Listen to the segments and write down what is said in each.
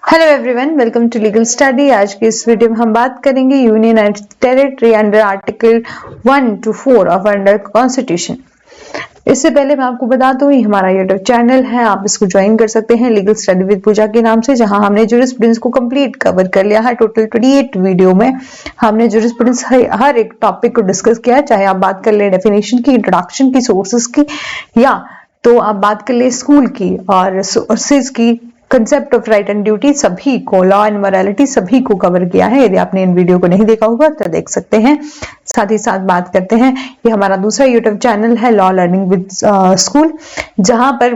Hello everyone, welcome to legal study. आज की इस वीडियो में हम बात करेंगे union and territory under article 1 to 4 of under constitution. इससे पहले मैं आपको बता दूं, ये हमारा यूट्यूब चैनल है, आप इसको ज्वाइन कर सकते हैं लीगल स्टडी विद पूजा के नाम से, जहां हमने ज्यूरिस्प्रूडेंस को कंप्लीट कवर कर लिया है। टोटल 28 वीडियो में हमने ज्यूरिस्प्रूडेंस हर एक टॉपिक को डिस्कस किया है, चाहे आप बात कर ले डेफिनेशन की, इंट्रोडक्शन की, सोर्सेस की, या तो आप बात कर ले स्कूल की और सोर्सेज की, concept of right and duty, सभी को, लॉ एंड मोरालिटी सभी को कवर किया है। यदि आपने इन वीडियो को नहीं देखा होगा तो देख सकते हैं। साथ ही साथ बात करते हैं, ये हमारा दूसरा यूट्यूब चैनल है लॉ लर्निंग विद स्कूल, जहां पर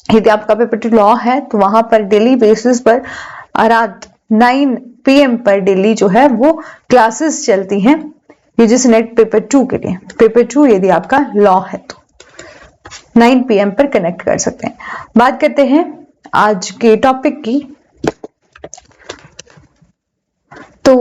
यदि आपका पेपर 2 लॉ है तो वहां पर डेली बेसिस पर रात 9 PM पर डेली जो है वो क्लासेस चलती हैं यूजीसी नेट पेपर 2 के लिए। पेपर 2 यदि आपका लॉ है तो 9 PM पर कनेक्ट कर सकते हैं। बात करते हैं आज के टॉपिक की, तो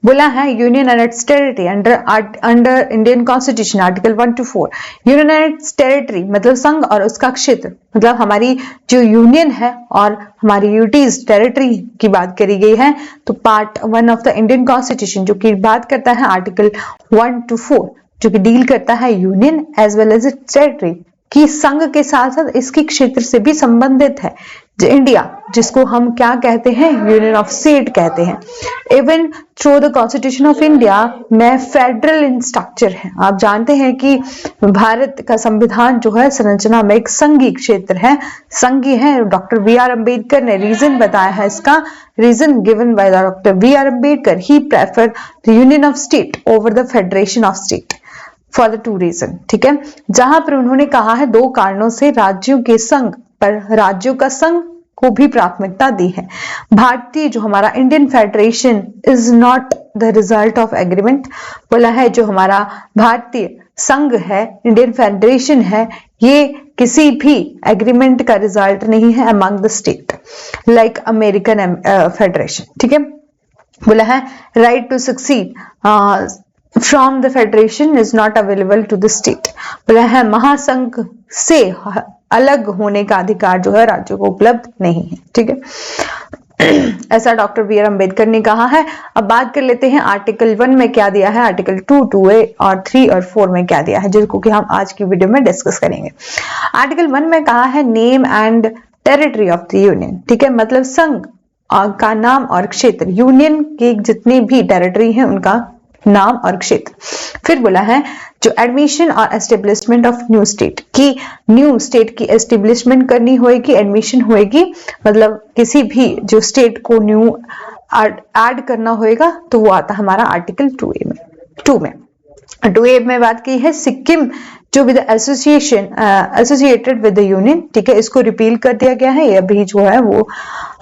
बोला है union and it's territory under Indian constitution article 1 to 4। Union and it's territory मतलब संघ और उसका क्षेत्र, मतलब हमारी जो यूनियन है और हमारी यूटीज टेरिटरी की बात करी गई है। तो part 1 of the Indian constitution जो कि बात करता है आर्टिकल 1 to 4, जो कि डील करता है union as well as its territory कि संघ के साथ साथ इसके क्षेत्र से भी संबंधित है। इंडिया, जिसको हम क्या कहते हैं, यूनियन ऑफ स्टेट कहते हैं। Even through the constitution of India में फेडरल इन स्ट्रक्चर है। आप जानते हैं कि भारत का संविधान जो है संरचना में एक संघीय क्षेत्र है, संघीय है। डॉक्टर BR अम्बेडकर ने रीजन बताया है इसका, reason given by doctor BR Ambedkar, he prefer the union of state over the federation of state for the 2 reason. ठीक है, जहां पर उन्होंने कहा है 2 कारणों से राज्यों के संघ पर राज्यों का संघ को भी प्राथमिकता दी है। भारतीय जो हमारा Indian federation is not the result of agreement, बोला है जो हमारा भारतीय संघ है, इंडियन फेडरेशन है, ये किसी भी एग्रीमेंट का रिजल्ट नहीं है among the state like American federation. ठीक है, बोला है right to secede from the federation is not available to the state. बोला है महासंघ से अलग होने का अधिकार जो है राज्यों को उपलब्ध नहीं है। ठीक है, ऐसा डॉक्टर BR अम्बेडकर ने कहा है। अब बात कर लेते हैं आर्टिकल 1 में क्या दिया है, आर्टिकल 2, 2A और 3 और 4 में क्या दिया है, जिसको कि हम आज की वीडियो में डिस्कस करेंगे। आर्टिकल 1 में कहा है name and territory of the union. ठीक है, मतलब संघ का नाम और क्षेत्र, यूनियन के जितने भी टेरिटरी हैं उनका नाम और क्षेत्र। फिर बोला है जो एडमिशन और एस्टेब्लिशमेंट ऑफ न्यू स्टेट, की न्यू स्टेट की एस्टेब्लिशमेंट करनी होगी, एडमिशन होगी, मतलब किसी भी जो स्टेट को न्यू ऐड करना होगा, तो वो आता है हमारा आर्टिकल 2A में। 2A में बात की है सिक्किम जो with association associated with the union. ठीक है, इसको रिपील कर दिया गया है, ये अभी जो है वो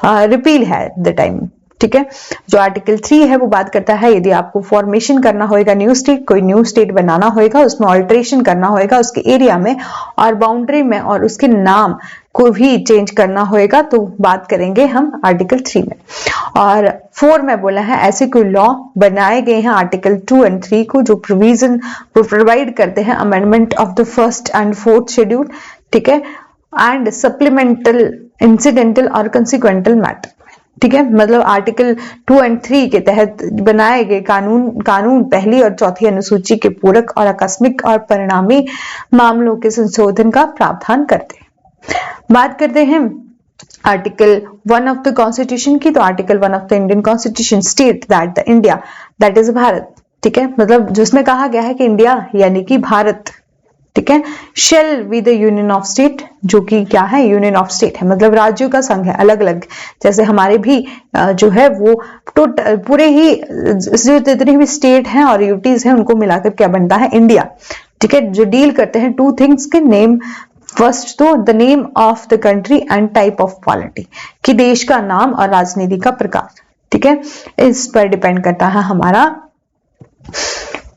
रिपील है द टाइम। ठीक है, जो आर्टिकल 3 है वो बात करता है यदि आपको फॉर्मेशन करना होगा न्यू स्टेट, कोई न्यू स्टेट बनाना होगा, उसमें ऑल्ट्रेशन करना होगा उसके एरिया में और बाउंड्री में, और उसके नाम को भी चेंज करना होगा, तो बात करेंगे हम आर्टिकल 3 में। और 4 में बोला है ऐसे कोई लॉ बनाए गए हैं आर्टिकल 2 and 3 को, जो प्रोविजन प्रोवाइड करते हैं amendment of the 1st and 4th schedule. ठीक है, एंड सप्लीमेंटल इंसिडेंटल और कंसिक्वेंटल मैटर। ठीक है, मतलब आर्टिकल 2 and 3 के तहत बनाए गए कानून पहली और चौथी अनुसूची के पूरक और आकस्मिक और परिणामी मामलों के संशोधन का प्रावधान करते हैं। बात करते हैं आर्टिकल 1 ऑफ द कॉन्स्टिट्यूशन की, तो article 1 of the Indian constitution state that the India that is Bharat. ठीक है, मतलब जिसमें कहा गया है कि इंडिया यानी कि भारत, ठीक है, shall be the union of state, जो कि क्या है, यूनियन ऑफ स्टेट है, मतलब राज्यों का संघ है अलग अलग। जैसे हमारे भी जो है वो टोटल पूरे ही जो जितने भी स्टेट हैं और यूटीज हैं उनको मिलाकर क्या बनता है, इंडिया। ठीक है, जो डील करते हैं 2 थिंग्स के नेम, फर्स्ट तो the name of the country and type of polity, कि देश का नाम और राजनीति का प्रकार। ठीक है, इस पर डिपेंड करता है हमारा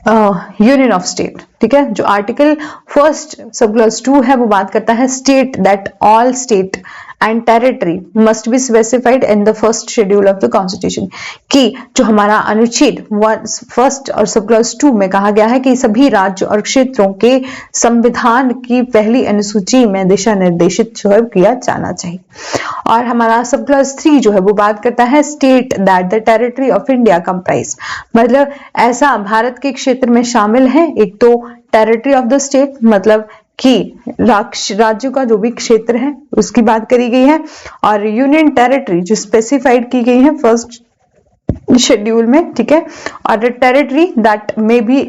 यूनियन ऑफ स्टेट। ठीक है, जो आर्टिकल 1 सब क्लॉज 2 है वो बात करता है state that all state and territory must be specified in the first schedule of the constitution, कि जो हमारा अनुच्छेद फर्स्ट और सब क्लॉज 2 में कहा गया है कि सभी राज्य और क्षेत्रों के संविधान की पहली अनुसूची में दिशा निर्देशित जो है किया जाना चाहिए। और हमारा सब क्लॉज 3 जो है वो बात करता है state that the territory of India comprise, मतलब ऐसा भारत के क्षेत्र में शामिल है। एक तो टेरिटरी ऑफ द स्टेट मतलब कि राज्यों का जो भी क्षेत्र है उसकी बात करी गई है, और यूनियन टेरिटरी जो स्पेसिफाइड की गई है फर्स्ट शेड्यूल में, ठीक है। और territory that may B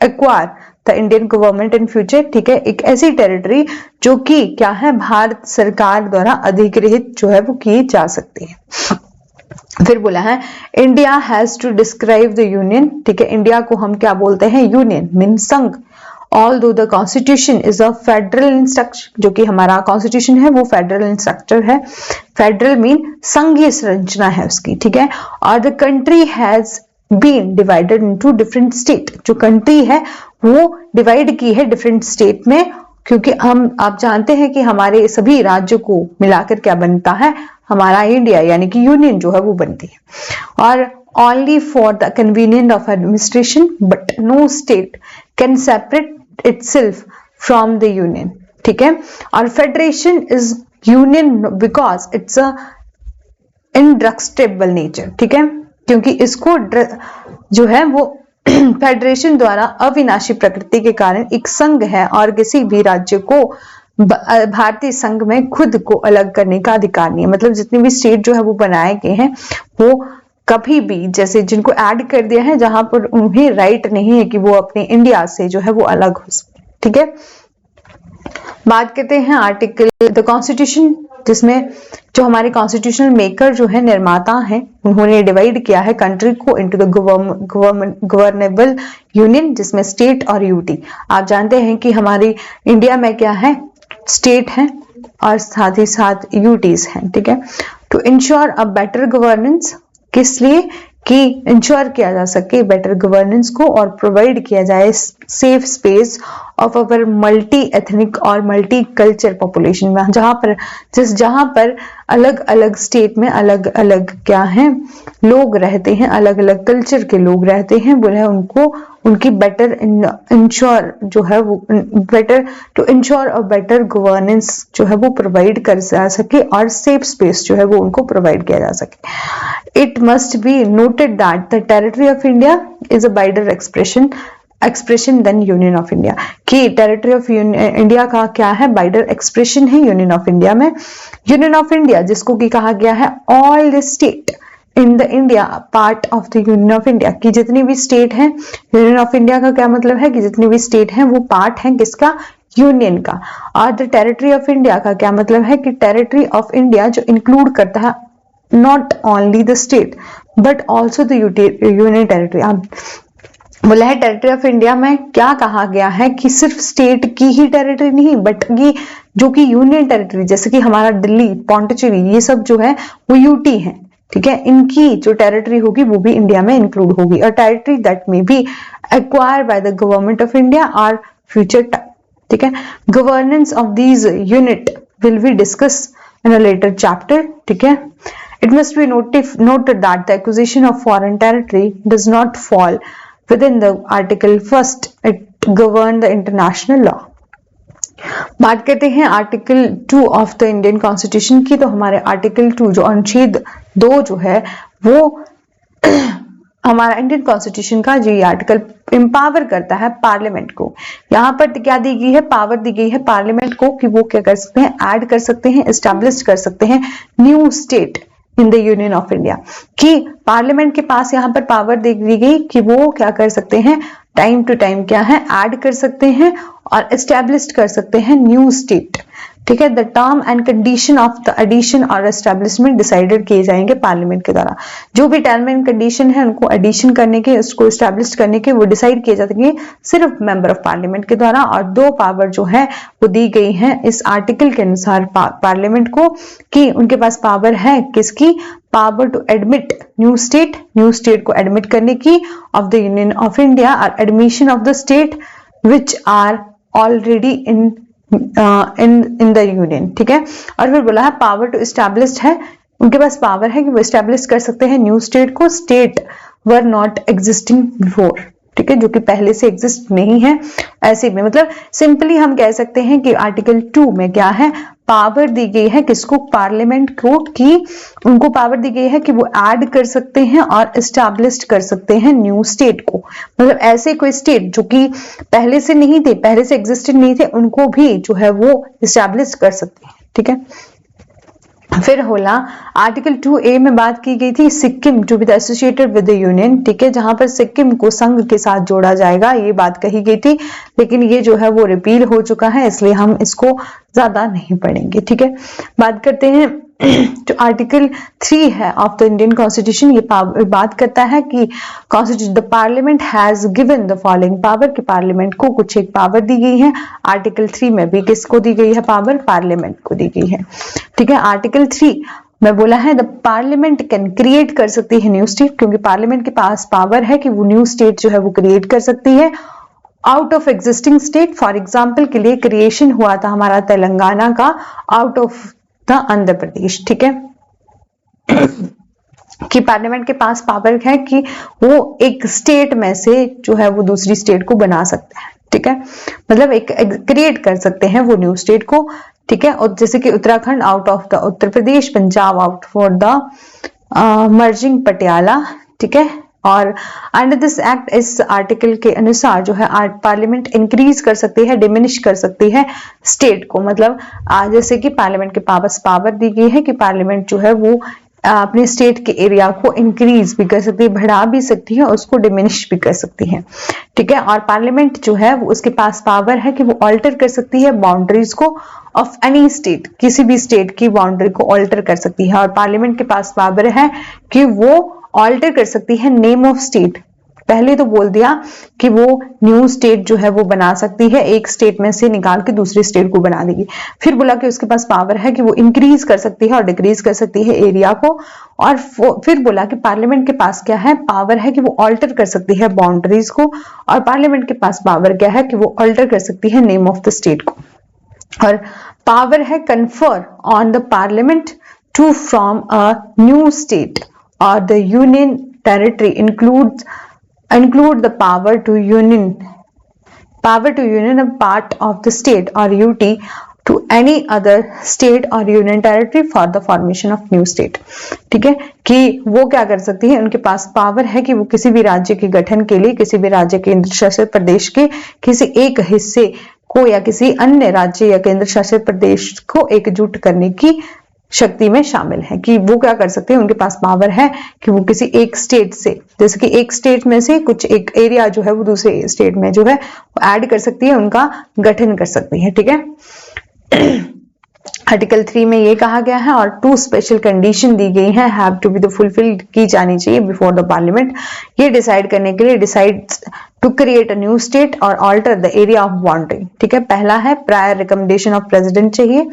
acquire the Indian government in future, ठीक है, एक ऐसी टेरिटरी जो कि क्या है भारत सरकार द्वारा अधिग्रहित जो है वो की जा सकती है। फिर बोला है India has to describe the union, ठीक है, इंडिया को हम क्या बोलते हैं, यूनियन मीन संघ। Although the constitution is a federal in structure, जो कि हमारा कॉन्स्टिट्यूशन है वो फेडरल इन स्ट्रक्चर है, फेडरल मीन संघीय संरचना है उसकी, ठीक है। और the country has been divided into different state, जो कंट्री है वो डिवाइड की है डिफरेंट स्टेट में, क्योंकि हम आप जानते हैं कि हमारे सभी राज्यों को मिलाकर क्या बनता है, हमारा इंडिया यानी कि यूनियन जो है वो बनती है। और only for the convenience of administration, but no state can separate itself from the union, ठीक है। और federation is union because it's a indestructible nature, ठीक है, क्योंकि इसको जो है वो फेडरेशन द्वारा अविनाशी प्रकृति के कारण एक संघ है और किसी भी राज्य को भारतीय संघ में खुद को अलग करने का अधिकार नहीं है। मतलब जितने भी स्टेट जो है वो बनाए गए हैं वो कभी भी जैसे जिनको ऐड कर दिया है जहां पर उन्हें राइट नहीं है कि वो अपने इंडिया से जो है वो अलग हो सके, ठीक है। बात करते हैं आर्टिकल द कॉन्स्टिट्यूशन, जिसमें जो हमारे कॉन्स्टिट्यूशनल मेकर जो है निर्माता हैं उन्होंने डिवाइड किया है कंट्री को इनटू द गवर्नेबल यूनियन, जिसमें स्टेट और यूटी। आप जानते हैं कि हमारी इंडिया में क्या है, स्टेट है और साथ ही साथ यूटीज हैं, ठीक है। To ensure a better governance, किस लिए कि इंश्योर किया जा सके बेटर गवर्नेंस को और प्रोवाइड किया जाए safe space of our multi ethnic और मल्टी कल्चर पॉपुलेशन में, जहां पर अलग अलग स्टेट में अलग अलग क्या है लोग रहते हैं, अलग अलग कल्चर के लोग रहते हैं, बोले उनको उनकी बेटर इंश्योर जो है वो better to ensure a better governance जो है वो प्रोवाइड कर जा सके और सेफ स्पेस जो है वो उनको प्रोवाइड किया जा सके। It must be noted that the territory of India is a wider expression than union of India, कि टेरिटरी ऑफ इंडिया का क्या है, वाइडर एक्सप्रेशन है यूनियन ऑफ इंडिया में। यूनियन ऑफ इंडिया जिसको कि कहा गया है all the state in the India part of the union of India, की जितनी भी स्टेट है, यूनियन ऑफ इंडिया का क्या मतलब है कि जितनी भी स्टेट है वो पार्ट है किसका, यूनियन का। और द टेरिटरी ऑफ इंडिया का क्या मतलब है कि टेरिटरी ऑफ इंडिया जो इंक्लूड करता है not only the state but also the union territory. आप बोला है टेरिटरी ऑफ इंडिया में क्या कहा गया है कि सिर्फ स्टेट की ही टेरिटरी नहीं बट की जो कि यूनियन टेरिटरी जैसे कि हमारा दिल्ली, पौंडीचेरी, ये सब जो है वो यूटी है, ठीक है, इनकी जो टेरिटरी होगी वो भी इंडिया में इंक्लूड होगी। और territory that may be acquired by the government of India और फ्यूचर टाइम, ठीक है। Governance of these unit will be discuss in a later chapter, ठीक है। It must be noted that the acquisition of foreign territory does not fall within the article first. It govern the international law. बात करते हैं article 2 of the Indian constitution की। तो हमारे article 2 जो अनुच्छेद 2 जो है वो हमारा इंडियन कॉन्स्टिट्यूशन का जो ये आर्टिकल एम्पावर करता है पार्लियामेंट को। यहाँ पर क्या दी गई है, पावर दी गई है पार्लियामेंट को कि वो क्या कर सकते हैं, ऐड कर सकते हैं, एस्टैब्लिश कर सकते हैं new state in the union of India, कि पार्लियामेंट के पास यहाँ पर पावर दे दी गई कि वो क्या कर सकते हैं, टाइम टू टाइम क्या है, ऐड कर सकते हैं और एस्टैब्लिश कर सकते हैं न्यू स्टेट, ठीक है। The term and condition of the addition और एस्टैब्लिशमेंट डिसाइडेड किए जाएंगे पार्लियामेंट के द्वारा। जो भी टर्म एंड कंडीशन है उनको एडिशन करने के, उसको एस्टैब्लिश करने के वो डिसाइड किए जाएंगे सिर्फ मेंबर ऑफ पार्लियामेंट के द्वारा। और 2 पावर जो है वो दी गई है इस आर्टिकल के अनुसार पार्लियामेंट को, कि उनके पास पावर है किसकी, power to admit new state को एडमिट करने की of the union of India और admission of the state which are already in in the union, ठीक है। और फिर बोला है पावर टू एस्टैब्लिश है, उनके पास पावर है कि वो एस्टैब्लिश कर सकते हैं न्यू स्टेट को, state were not existing before, ठीक है, जो कि पहले से एग्जिस्ट नहीं है। ऐसे में मतलब सिंपली हम कह सकते हैं कि आर्टिकल 2 में क्या है, पावर दी गई है किसको, पार्लियामेंट को, कि उनको पावर दी गई है कि वो ऐड कर सकते हैं और एस्टैब्लिश कर सकते हैं न्यू स्टेट को। मतलब ऐसे कोई स्टेट जो कि पहले से नहीं थे, पहले से एग्जिस्टेड नहीं थे, उनको भी जो है वो एस्टैब्लिश कर सकते हैं, ठीक है। फिर होला आर्टिकल 2A में बात की गई थी Sikkim to be associated with the union, ठीक है, जहां पर सिक्किम को संघ के साथ जोड़ा जाएगा, ये बात कही गई थी, लेकिन ये जो है वो रिपील हो चुका है, इसलिए हम इसको ज्यादा नहीं पढ़ेंगे, ठीक है। बात करते हैं जो आर्टिकल 3 है ऑफ द इंडियन कॉन्स्टिट्यूशन, ये बात करता है कि constitution the parliament has given the following power, कि पार्लियामेंट को कुछ एक पावर दी गई है। आर्टिकल 3 में भी किसको दी गई है पावर, पार्लियामेंट को दी गई है, ठीक है। आर्टिकल 3 में बोला है द पार्लियामेंट कैन क्रिएट कर सकती है न्यू स्टेट, क्योंकि पार्लियामेंट के पास पावर है कि वो न्यू स्टेट जो है वो क्रिएट कर सकती है out of existing state. For example के लिए क्रिएशन हुआ था हमारा तेलंगाना का out of the Andhra Pradesh, ठीक है, कि पार्लियामेंट के पास पावर है कि वो एक स्टेट में से जो है वो दूसरी स्टेट को बना सकते हैं, ठीक है, मतलब एक क्रिएट कर सकते हैं वो न्यू स्टेट को, ठीक है। और जैसे कि Uttarakhand out of the Uttar Pradesh, Punjab out for the merging Patiala, ठीक है। और अंडर दिस एक्ट, इस आर्टिकल के अनुसार जो है पार्लियामेंट इंक्रीज कर सकती है, डिमिनिश कर सकती है स्टेट को, मतलब जैसे कि पार्लियामेंट के पास पावर दी गई है कि पार्लियामेंट जो है वो अपने स्टेट के एरिया को इंक्रीज भी कर सकती है, बढ़ा भी सकती है, उसको डिमिनिश भी कर सकती है, ठीक है। और पार्लियामेंट जो है वो उसके पास पावर है कि वो ऑल्टर कर सकती है बाउंड्रीज को ऑफ एनी स्टेट, किसी भी स्टेट की बाउंड्री को ऑल्टर कर सकती है। और पार्लियामेंट के पास पावर है कि वो ऑल्टर कर सकती है नेम ऑफ स्टेट, पहले तो बोल दिया कि वो न्यू स्टेट जो है वो बना सकती है, एक स्टेट में से निकाल के दूसरी स्टेट को बना देगी। फिर बोला कि उसके पास पावर है कि वो इंक्रीज कर सकती है और डिक्रीज कर सकती है एरिया को। और फिर बोला कि पार्लियामेंट के पास क्या है, पावर है कि वो ऑल्टर कर सकती है बाउंड्रीज को, और पार्लियामेंट के पास पावर क्या है कि वो ऑल्टर कर सकती है नेम ऑफ द स्टेट को। और पावर है confer on the parliament to from a new state और the union territory include the power to union a part of the state or UT to any other state or union territory for the formation of new state, ठीक है, कि वो क्या कर सकती है, उनके पास पावर है कि वो किसी भी राज्य के गठन के लिए किसी भी राज्य केंद्र शासित प्रदेश के किसी एक हिस्से को या किसी अन्य राज्य या केंद्र शासित प्रदेश को एकजुट करने की शक्ति में शामिल है, कि वो क्या कर सकते हैं, उनके पास पावर है कि वो किसी एक स्टेट से, जैसे कि एक स्टेट में से कुछ एक एरिया जो है वो दूसरे स्टेट में जो है वो ऐड कर सकती है, उनका गठन कर सकती है, ठीक है। आर्टिकल 3 में ये कहा गया है, और 2 स्पेशल कंडीशन दी गई है, have to be the fulfilled की जानी चाहिए बिफोर द पार्लियामेंट, ये डिसाइड करने के लिए, decide to create a new state और alter the area of boundary, ठीक है। पहला है प्रायर रिकमेंडेशन ऑफ प्रेसिडेंट चाहिए,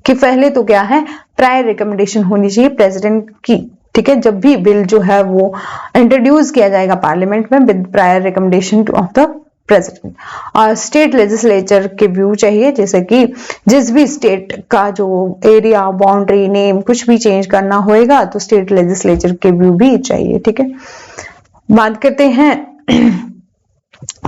कि पहले तो क्या है, प्रायर रिकमेंडेशन होनी चाहिए प्रेसिडेंट की, ठीक है, जब भी बिल जो है वो इंट्रोड्यूस किया जाएगा पार्लियामेंट में with prior recommendation of the president. और स्टेट लेजिस्लेचर के व्यू चाहिए, जैसे कि जिस भी स्टेट का जो एरिया बाउंड्री नेम कुछ भी चेंज करना होएगा तो स्टेट लेजिस्लेचर के व्यू भी चाहिए, ठीक है। बात करते हैं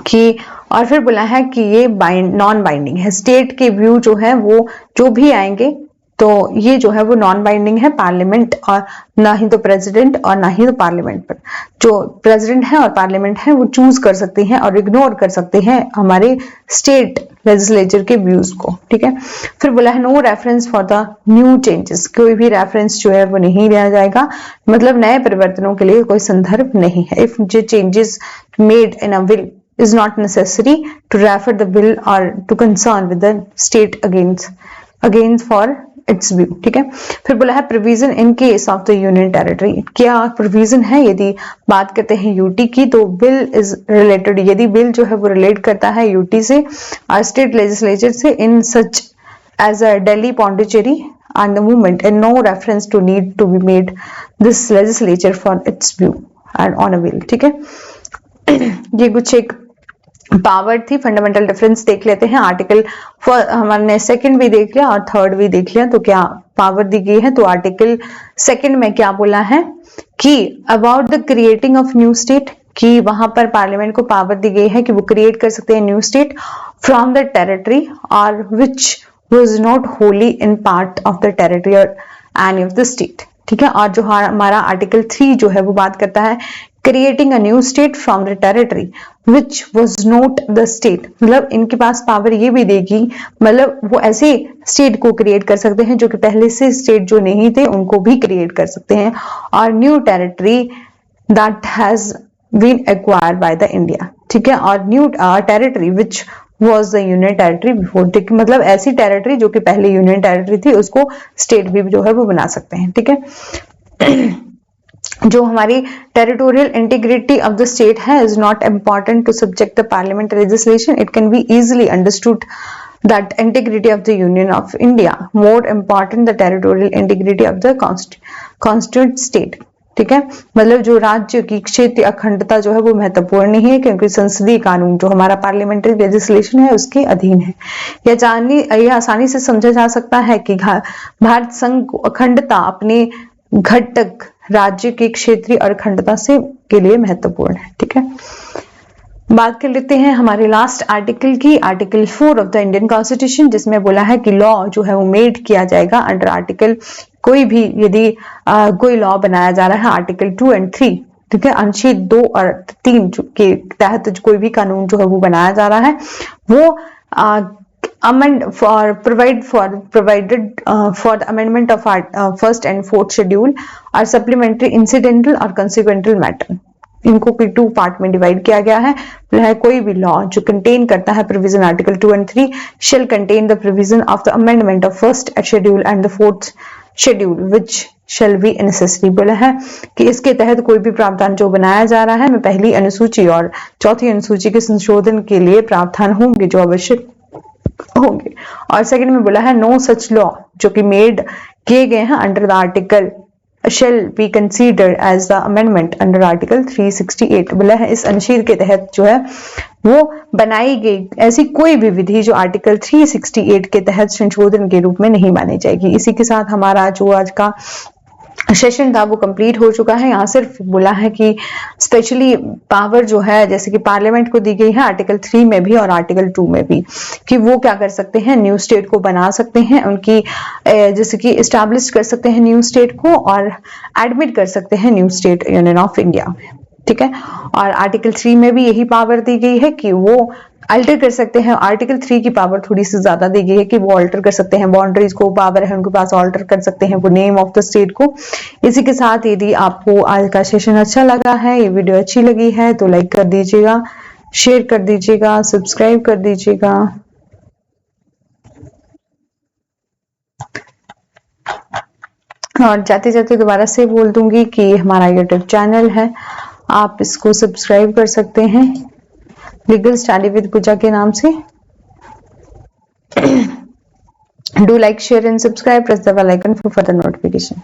कि और फिर बोला है कि ये नॉन बाइंडिंग है, स्टेट के व्यू जो है वो जो भी आएंगे तो ये जो है वो नॉन बाइंडिंग है, पार्लियामेंट और ना ही तो प्रेसिडेंट और ना ही तो पार्लियामेंट पर, जो प्रेसिडेंट है और पार्लियामेंट है वो चूज कर सकते हैं और इग्नोर कर सकते हैं हमारे स्टेट लेजिस्लेचर के व्यूज को, ठीक है। फिर बोला है no reference for the new changes, कोई भी रेफरेंस जो है वो नहीं लिया जाएगा, मतलब नए परिवर्तनों के लिए कोई संदर्भ नहीं है। इफ जो changes made in a will is not necessary to refer the bill or to concern with the state against for its view, ठीक है। फिर बोला है provision in case of the union territory, क्या प्रोविजन है यदि बात करते हैं यूटी की, तो बिल इज रिलेटेड, यदि बिल जो है वो रिलेट करता है यूटी से और स्टेट लेजिस्लेचर से, in such as a Delhi Pondicherry and the movement and no reference to need to be made this legislature for its view and on a bill, ठीक है। ये कुछ एक पावर थी, फंडामेंटल डिफरेंस देख लेते हैं। आर्टिकल हमने सेकंड भी देख लिया और थर्ड भी देख लिया, तो क्या पावर दी गई है। तो आर्टिकल सेकंड में क्या बोला है कि about the creating of new state, कि वहां पर पार्लियामेंट को पावर दी गई है कि वो क्रिएट कर सकते हैं new state from the territory और which was not wholly in part of the territory और एनी ऑफ द स्टेट। ठीक है, और जो हमारा आर्टिकल 3 जो है वो बात करता है creating a new state from the territory which was not the state, मतलब इनके पास पावर ये भी देगी, मतलब वो ऐसे स्टेट को क्रिएट कर सकते हैं जो कि पहले से स्टेट जो नहीं थे उनको भी क्रिएट कर सकते हैं, और new territory that has been acquired by the India. ठीक है, और new territory which was the union territory before, मतलब ऐसी टेरिटरी जो कि पहले यूनियन टेरिटरी थी उसको स्टेट भी जो है वो बना सकते हैं। ठीक है, जो हमारी territorial integrity of the state है is not important to subject the parliament legislation, it can be easily understood that integrity of the union of India more important the territorial integrity of the constituent state। ठीक है, मतलब जो राज्य की क्षेत्रीय अखंडता जो है वो महत्वपूर्ण नहीं है क्योंकि संसदीय कानून जो हमारा पार्लियामेंट्री लेजिस्लेशन है उसके अधीन है। यह आसानी से समझा जा सकता है कि भारत संघ को अखंडता अपने घटक राज्य की क्षेत्रीय और अखंडता से के लिए महत्वपूर्ण है। ठीक है, बात कर लेते हैं हमारे लास्ट आर्टिकल की, article 4 of the Indian constitution, जिसमें बोला है कि लॉ जो है वो मेड किया जाएगा अंडर आर्टिकल, कोई भी यदि कोई लॉ बनाया जा रहा है आर्टिकल 2 and 3, ठीक है, अनुच्छेद 2 और 3 के तहत कोई भी कानून जो है वो बनाया जा रहा है वो amend for provided for the amendment of first and fourth schedule or supplementary incidental or consequential matter, इनको भी 2 पार्ट में डिवाइड किया गया है। कोई भी लॉ जो कंटेन करता है provision article 2 and 3 shall contain the provision of the amendment of first schedule and the fourth schedule which shall be necessary। बोला है कि इसके तहत कोई भी प्रावधान जो बनाया जा रहा है में पहली अनुसूची और चौथी अनुसूची के संशोधन के लिए प्रावधान होंगे जो आवश्यक होंगे। और सेकंड में बोला है नो सच लॉ जो कि मेड किए गए हैं under the article shall be considered as the amendment under article 368। बोला है इस अनुच्छेद के तहत जो है वो बनाई गई ऐसी कोई भी विधि जो आर्टिकल 368 के तहत संशोधन के रूप में नहीं मानी जाएगी। इसी के साथ हमारा जो आज का सेशन था वो कंप्लीट हो चुका है। यहाँ सिर्फ बोला है कि स्पेशली पावर जो है जैसे कि पार्लियामेंट को दी गई है आर्टिकल 3 में भी और आर्टिकल 2 में भी कि वो क्या कर सकते हैं, न्यू स्टेट को बना सकते हैं, उनकी जैसे कि इस्टेब्लिश कर सकते हैं न्यू स्टेट को और एडमिट कर सकते हैं new state union of India. ठीक है, और आर्टिकल 3 में भी यही पावर दी गई है कि वो अल्टर कर सकते हैं। आर्टिकल 3 की पावर थोड़ी सी ज्यादा दी गई है कि वो अल्टर कर सकते हैं, बाउंड्रीज को पावर है उनके पास, अल्टर कर सकते हैं वो नेम ऑफ द स्टेट को। इसी के साथ यदि आपको आज का सेशन अच्छा लगा है, ये वीडियो अच्छी लगी है तो लाइक कर दीजिएगा, शेयर कर दीजिएगा, सब्सक्राइब कर दीजिएगा। और जाते जाते दोबारा से बोल दूंगी कि हमारा यूट्यूब चैनल है, आप इसको सब्सक्राइब कर सकते हैं लीगल स्टडी विद पूजा के नाम से। Do like, share and subscribe, press the bell icon for further notification.